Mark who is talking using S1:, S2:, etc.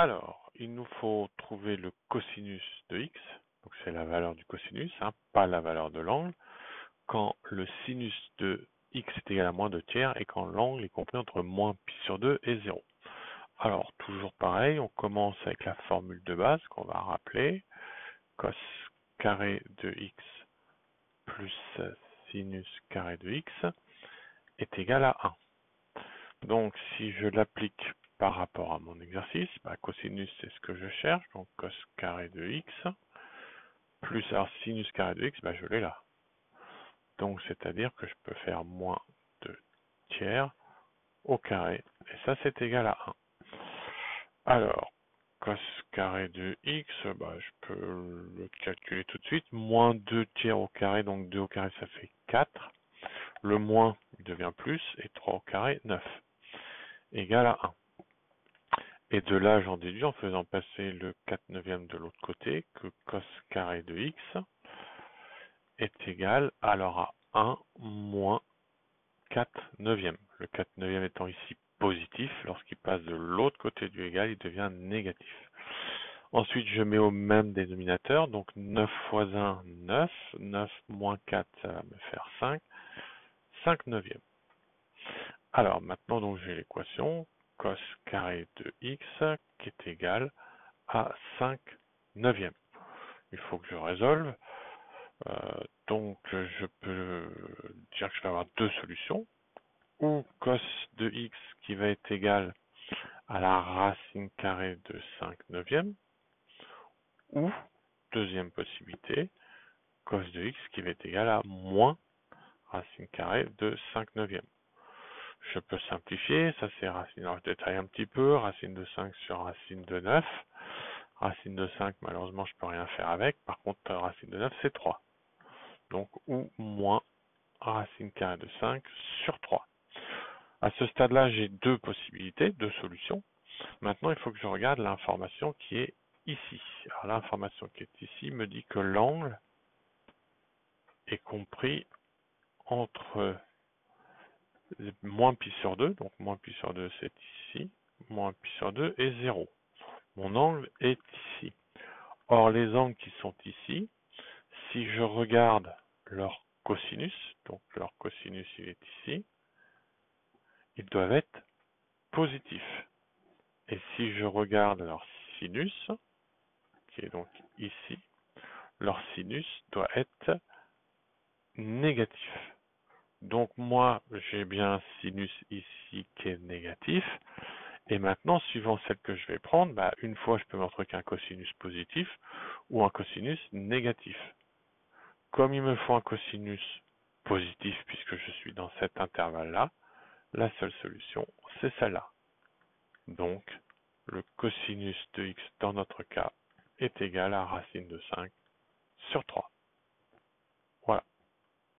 S1: Alors, il nous faut trouver le cosinus de x, donc c'est la valeur du cosinus, hein, pas la valeur de l'angle, quand le sinus de x est égal à moins 2 tiers et quand l'angle est compris entre moins pi sur 2 et 0. Alors, toujours pareil, on commence avec la formule de base qu'on va rappeler, cos carré de x plus sinus carré de x est égal à 1. Donc, si je l'applique par rapport à mon exercice, cosinus c'est ce que je cherche, donc cos carré de x, plus alors sinus carré de x, je l'ai là. Donc c'est-à-dire que je peux faire moins 2 tiers au carré, et ça c'est égal à 1. Alors, cos carré de x, je peux le calculer tout de suite, moins 2 tiers au carré, donc 2 au carré ça fait 4, le moins devient plus, et 3 au carré, 9, égal à 1. Et de là, j'en déduis en faisant passer le 4 neuvième de l'autre côté que cos carré de x est égal alors à 1 moins 4 neuvième. Le 4 neuvième étant ici positif, lorsqu'il passe de l'autre côté du égal, il devient négatif. Ensuite, je mets au même dénominateur, donc 9 fois 1, 9. 9 moins 4, ça va me faire 5. 5 neuvième. Alors maintenant, donc j'ai l'équation cos carré de x qui est égal à 5 neuvième. Il faut que je résolve. Donc je peux dire que je vais avoir deux solutions. Ou cos de x qui va être égal à la racine carrée de 5 neuvième. Ou, deuxième possibilité, cos de x qui va être égal à moins racine carrée de 5 neuvième. Je peux simplifier, ça c'est racine, alors je détaille un petit peu, racine de 5 sur racine de 9. Racine de 5, malheureusement, je peux rien faire avec. Par contre, racine de 9, c'est 3. Donc, ou moins racine carrée de 5 sur 3. À ce stade-là, j'ai deux possibilités, deux solutions. Maintenant, il faut que je regarde l'information qui est ici. Alors, l'information qui est ici me dit que l'angle est compris entre moins pi sur 2, donc moins pi sur 2, c'est ici, moins pi sur 2 et 0. Mon angle est ici. Or, les angles qui sont ici, si je regarde leur cosinus, donc leur cosinus il est ici, ils doivent être positifs. Et si je regarde leur sinus, qui est donc ici, leur sinus doit être négatif. Donc moi, j'ai bien un sinus ici qui est négatif. Et maintenant, suivant celle que je vais prendre, une fois je peux montrer qu'un cosinus positif ou un cosinus négatif. Comme il me faut un cosinus positif puisque je suis dans cet intervalle-là, la seule solution, c'est celle-là. Donc, le cosinus de x dans notre cas est égal à racine de 5 sur 3.